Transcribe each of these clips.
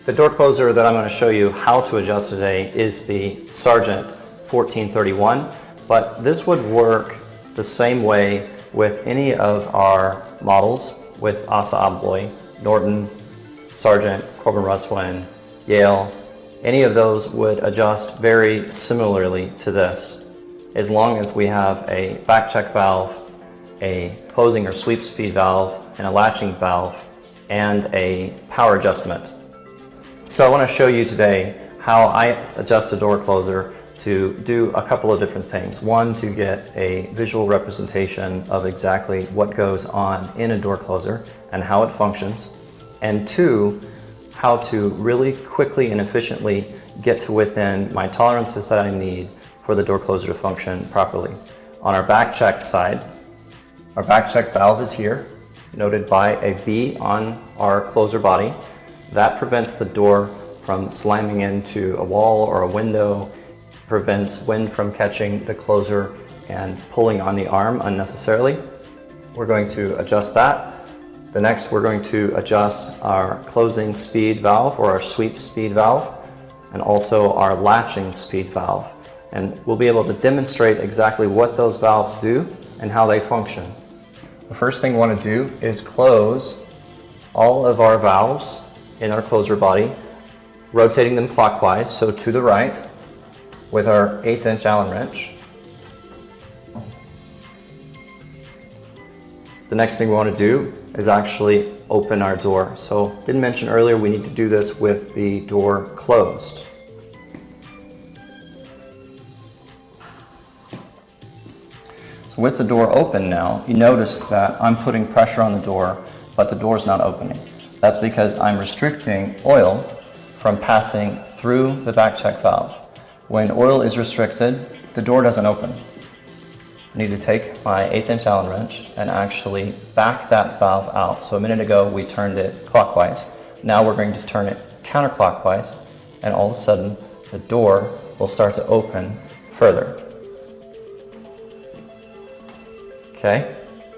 The door closer that I'm going to show you how to adjust today is the Sargent 1431, but this would work the same way with any of our models with ASA Abloy, Norton, Sargent, Corbin Russwin, Yale. Any of those would adjust very similarly to this, as long as we have a back check valve, a closing or sweep speed valve, and a latching valve, and a power adjustment. So I want to show you today how I adjust a door closer to do a couple of different things. One, to get a visual representation of exactly what goes on in a door closer and how it functions. And two, how to really quickly and efficiently get to within my tolerances that I need for the door closer to function properly. On our back check side, our back check valve is here, noted by a B on our closer body. That prevents the door from slamming into a wall or a window, prevents wind from catching the closer and pulling on the arm unnecessarily. We're going to adjust that. The next, we're going to adjust our closing speed valve or our sweep speed valve, and also our latching speed valve. And we'll be able to demonstrate exactly what those valves do and how they function. The first thing we want to do is close all of our valves in our closer body, rotating them clockwise, so to the right, with our 1/8" Allen wrench. The next thing we want to do is actually open our door. So, didn't mention earlier, we need to do this with the door closed. So with the door open now, you notice that I'm putting pressure on the door, but the door's not opening. That's because I'm restricting oil from passing through the back check valve. When oil is restricted, the door doesn't open. I need to take my 1/8" Allen wrench and actually back that valve out. So a minute ago we turned it clockwise. Now we're going to turn it counterclockwise, and all of a sudden the door will start to open further. Okay,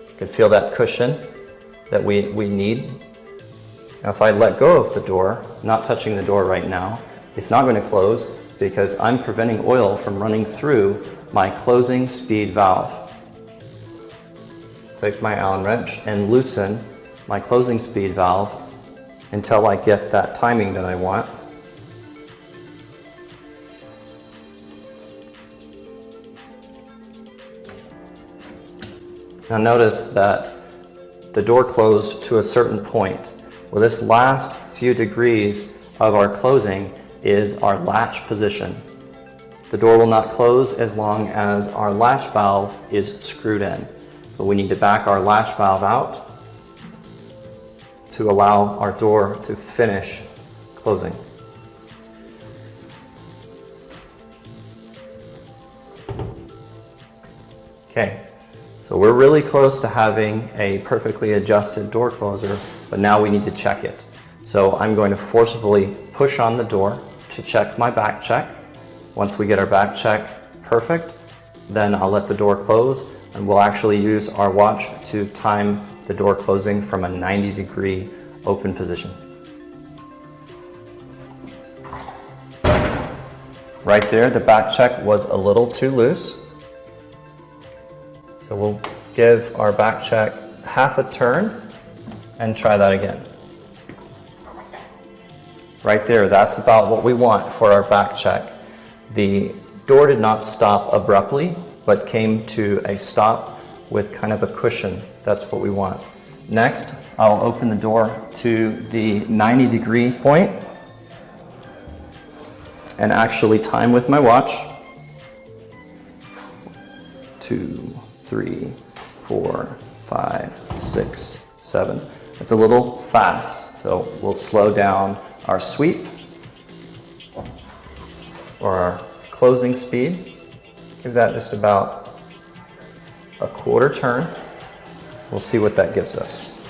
you can feel that cushion that we need. Now if I let go of the door, not touching the door right now, it's not going to close because I'm preventing oil from running through my closing speed valve. Take my Allen wrench and loosen my closing speed valve until I get that timing that I want. Now notice that the door closed to a certain point. Well, this last few degrees of our closing is our latch position. The door will not close as long as our latch valve is screwed in. So we need to back our latch valve out to allow our door to finish closing. Okay, so we're really close to having a perfectly adjusted door closer, but now we need to check it. So I'm going to forcefully push on the door to check my back check. Once we get our back check perfect, then I'll let the door close, and we'll actually use our watch to time the door closing from a 90-degree open position. Right there, the back check was a little too loose. So we'll give our back check half a turn and try that again. Right there, that's about what we want for our back check. The door did not stop abruptly, but came to a stop with kind of a cushion. That's what we want. Next, I'll open the door to the 90-degree point and actually time with my watch. 2, 3, 4, 5, 6, 7. It's a little fast, so we'll slow down our sweep or our closing speed. Give that just about a quarter turn. We'll see what that gives us.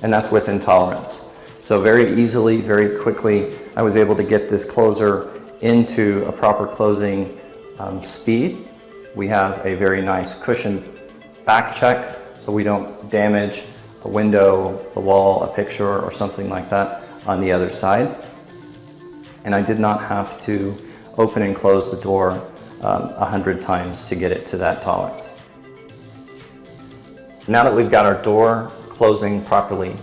And that's within tolerance. So very easily, very quickly, I was able to get this closer into a proper closing speed. We have a very nice cushioned back check, so we don't damage a window, a wall, a picture, or something like that on the other side. And I did not have to open and close the door 100 times to get it to that tolerance. Now that we've got our door closing properly,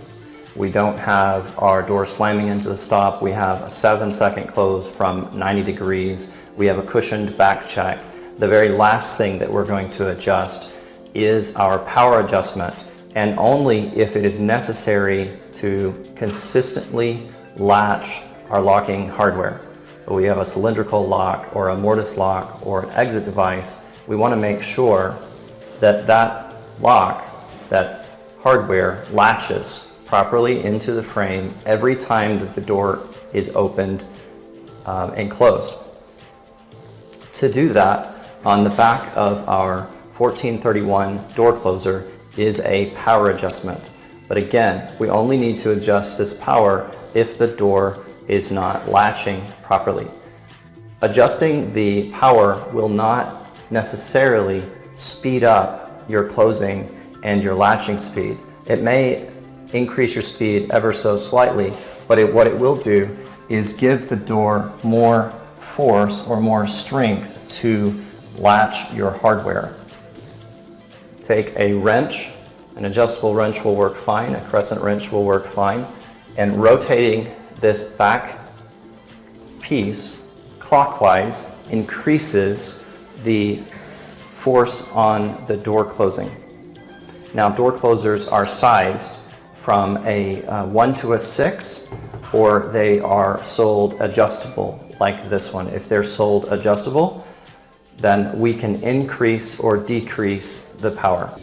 we don't have our door slamming into the stop. We have a 7-second close from 90 degrees. We have a cushioned back check. The very last thing that we're going to adjust is our power adjustment, and only if it is necessary to consistently latch our locking hardware. If we have a cylindrical lock or a mortise lock or an exit device, we want to make sure that that lock, that hardware, latches properly into the frame every time that the door is opened and closed. To do that, on the back of our 1431 door closer is a power adjustment. But again, we only need to adjust this power if the door is not latching properly. Adjusting the power will not necessarily speed up your closing and your latching speed. It may increase your speed ever so slightly, but what it will do is give the door more force or more strength to latch your hardware. Take a wrench, an adjustable wrench will work fine, a crescent wrench will work fine, and rotating this back piece clockwise increases the force on the door closing. Now, door closers are sized from a 1 to a 6, or they are sold adjustable like this one. If they're sold adjustable, then we can increase or decrease the power.